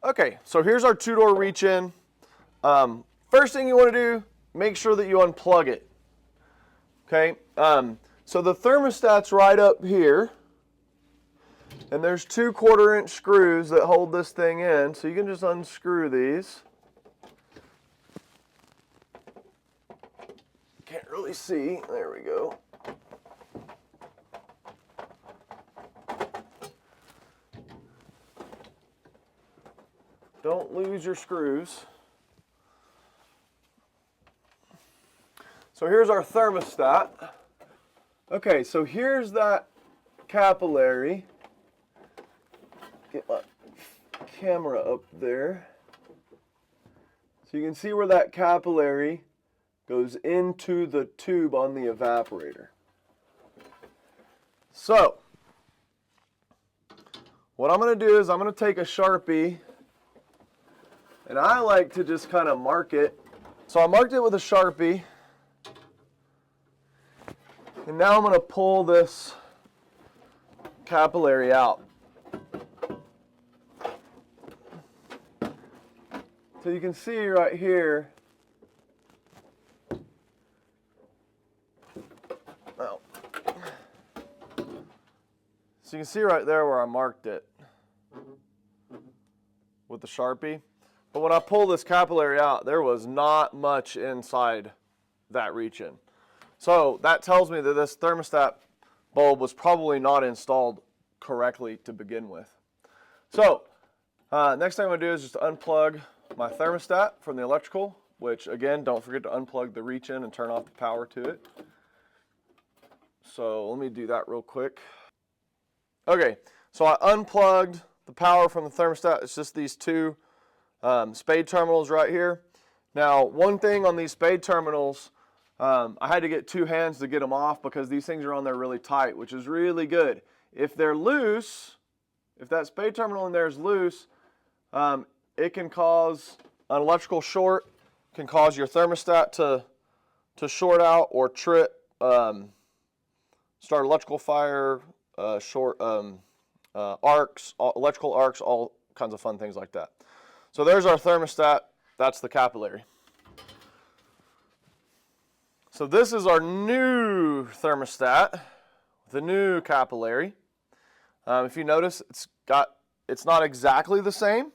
Okay, so here's our two-door reach-in. First thing you want to do, make sure that you unplug it. Okay, so the thermostat's right up here, and there's 2 1/4-inch screws that hold this thing in, so you can just unscrew these. Can't really see, there we go. Don't lose your screws. So here's our thermostat. Okay, so here's that capillary. Get my camera up there. So you can see where that capillary goes into the tube on the evaporator. So, what I'm going to do is I'm going to take a Sharpie, and I like to just kind of mark it. So I marked it with a Sharpie, and now I'm going to pull this capillary out. So you can see right here, well, so you can see right there where I marked it with the Sharpie. But when I pull this capillary out, there was not much inside that reach-in. So that tells me that this thermostat bulb was probably not installed correctly to begin with. So next thing I'm going to do is just unplug my thermostat from the electrical, which again, don't forget to unplug the reach-in and turn off the power to it. So let me do that real quick. Okay, so I unplugged the power from the thermostat. It's just these 2 spade terminals right here. Now, one thing on these spade terminals, I had to get 2 hands to get them off because these things are on there really tight, which is really good. If they're loose, if that spade terminal in there is loose, it can cause an electrical short, can cause your thermostat to short out or trip, start electrical fire, short arcs, electrical arcs, all kinds of fun things like that. So there's our thermostat. That's the capillary. So this is our new thermostat, the new capillary. If you notice, it's not exactly the same.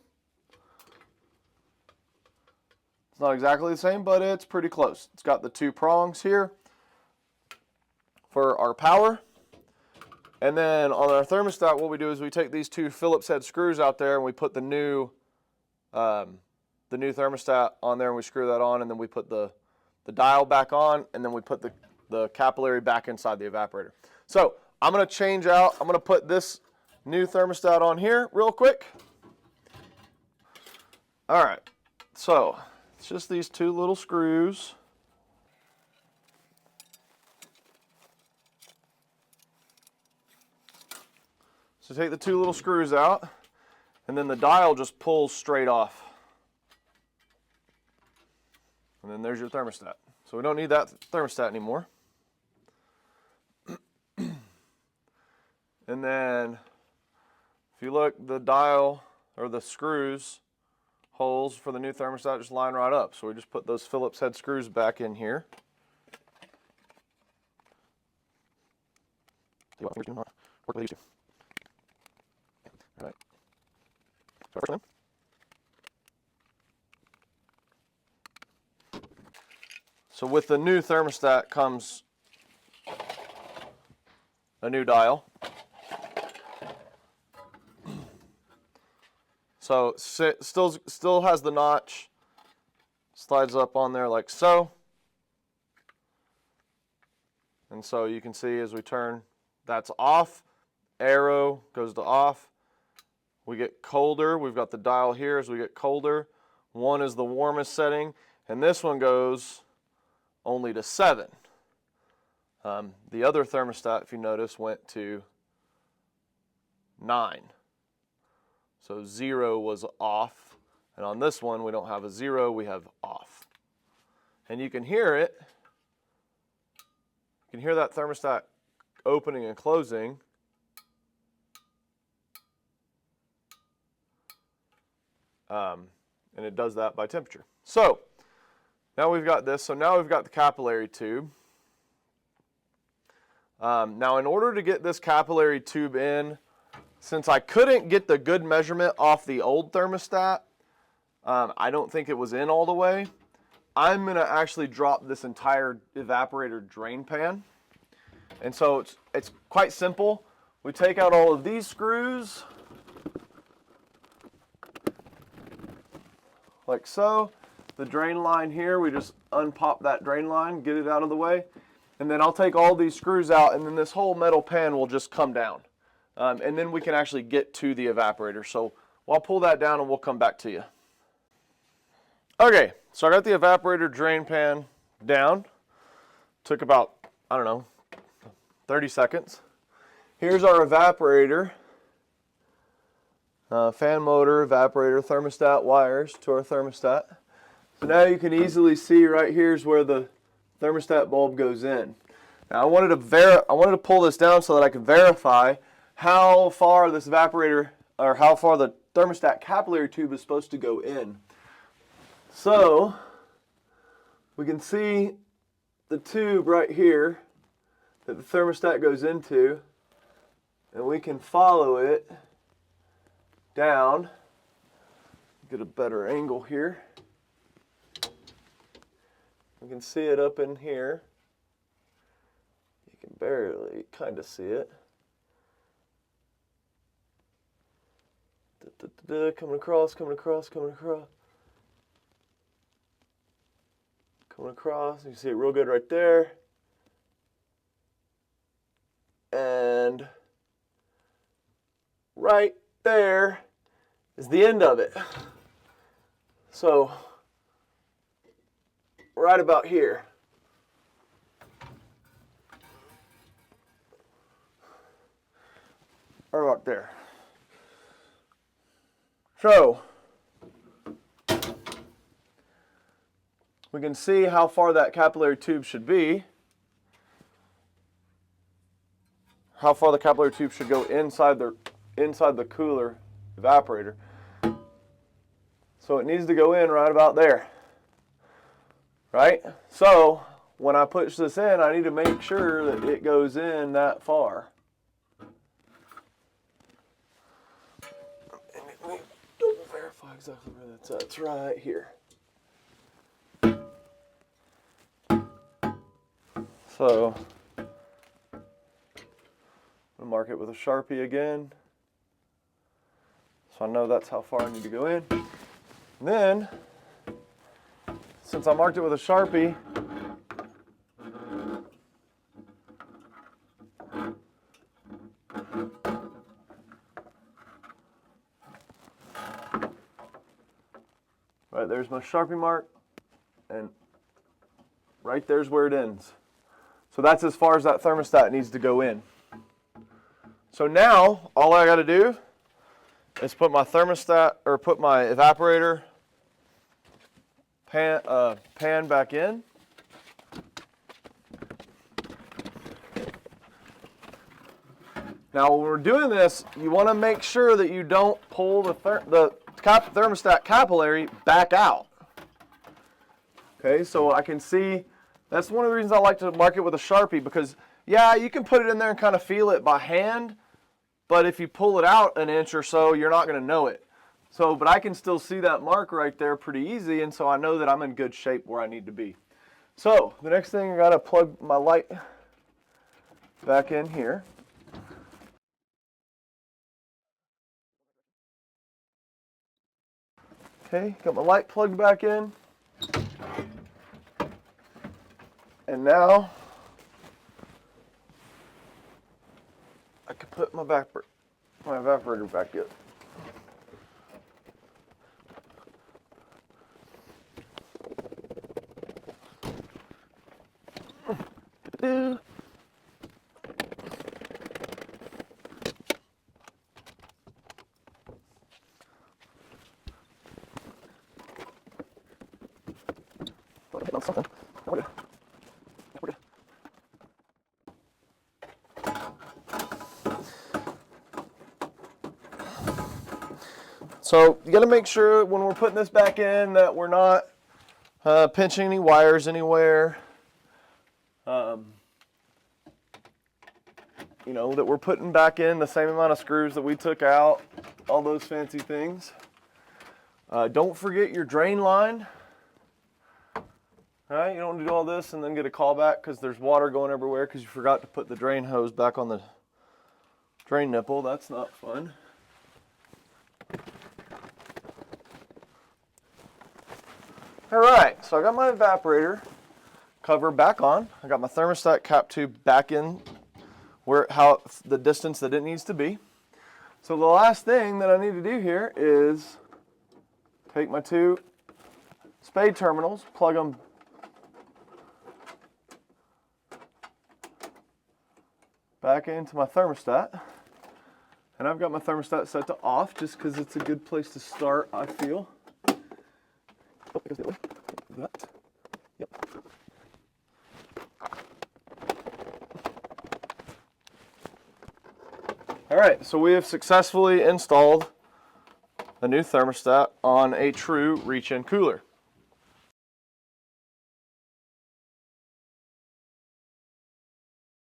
It's not exactly the same, but it's pretty close. It's got the 2 prongs here for our power. And then on our thermostat, what we do is we take these 2 Phillips head screws out there and we put the new thermostat on there and we screw that on, and then we put the dial back on, and then we put the capillary back inside the evaporator. So I'm going to change out, I'm going to put this new thermostat on here real quick. All right, so it's just these 2 little screws. So take the 2 little screws out, and then the dial just pulls straight off. And then there's your thermostat. So we don't need that thermostat anymore. And then if you look, the dial or the screws holes for the new thermostat just line right up. So we just put those Phillips head screws back in here. Work with these 2. All right. So first one. So with the new thermostat comes a new dial. So still has the notch, slides up on there like so. And so you can see as we turn, that's off, arrow goes to off. We get colder, we've got the dial here as we get colder. 1 is the warmest setting, and this one goes only to 7. The other thermostat, if you notice, went to 9. So 0 was off, and on this one we don't have a 0, we have off. And you can hear it. You can hear that thermostat opening and closing. And it does that by temperature. So now we've got this. So now we've got the capillary tube. Now in order to get this capillary tube in, since I couldn't get the good measurement off the old thermostat, I don't think it was in all the way, I'm going to actually drop this entire evaporator drain pan. And so it's quite simple. We take out all of these screws, like so. The drain line here, we just unpop that drain line, get it out of the way. And then I'll take all these screws out, and then this whole metal pan will just come down. And then we can actually get to the evaporator. So I'll pull that down and we'll come back to you. Okay, so I got the evaporator drain pan down. Took about, I don't know, 30 seconds. Here's our evaporator. Fan motor, evaporator, thermostat wires to our thermostat. So now you can easily see right here's where the thermostat bulb goes in. Now I wanted to pull this down so that I could verify how far this evaporator, or how far the thermostat capillary tube is supposed to go in. So we can see the tube right here that the thermostat goes into, and we can follow it down. Get a better angle here. We can see it up in here. You can barely kind of see it. Coming across, coming across, coming across. Coming across, you can see it real good right there. And right there is the end of it. So, right about here. Right about there. So, we can see how far that capillary tube should be. How far the capillary tube should go inside the cooler evaporator. So it needs to go in right about there. Right? So when I push this in, I need to make sure that it goes in that far. And let me double verify exactly where that's at. It's right here. So I'm going to mark it with a Sharpie again. So I know that's how far I need to go in. And then, since I marked it with a Sharpie, right there's my Sharpie mark, and right there's where it ends. So that's as far as that thermostat needs to go in. So now, all I got to do is put my thermostat, or put my evaporator pan back in. Now when we're doing this, you want to make sure that you don't pull the thermostat capillary back out. Okay, so I can see, that's one of the reasons I like to mark it with a Sharpie, because yeah, you can put it in there and kind of feel it by hand, but if you pull it out an inch or so, you're not going to know it. So, but I can still see that mark right there pretty easy, and so I know that I'm in good shape where I need to be. So, the next thing, I got to plug my light back in here. Okay, got my light plugged back in. And now, I can put my evaporator back in. Something. So you got to make sure when we're putting this back in that we're not pinching any wires anywhere. You know, that we're putting back in the same amount of screws that we took out, all those fancy things. Don't forget your drain line. All right, you don't do all this and then get a call back because there's water going everywhere because you forgot to put the drain hose back on the drain nipple. That's not fun. All right, so I got my evaporator cover back on. I got my thermostat cap tube back in the distance that it needs to be. So the last thing that I need to do here is take my two spade terminals, plug them back into my thermostat. And I've got my thermostat set to off just because it's a good place to start, I feel. Oh, it goes the other way. That. Yep. All right, so we have successfully installed a new thermostat on a true reach-in cooler.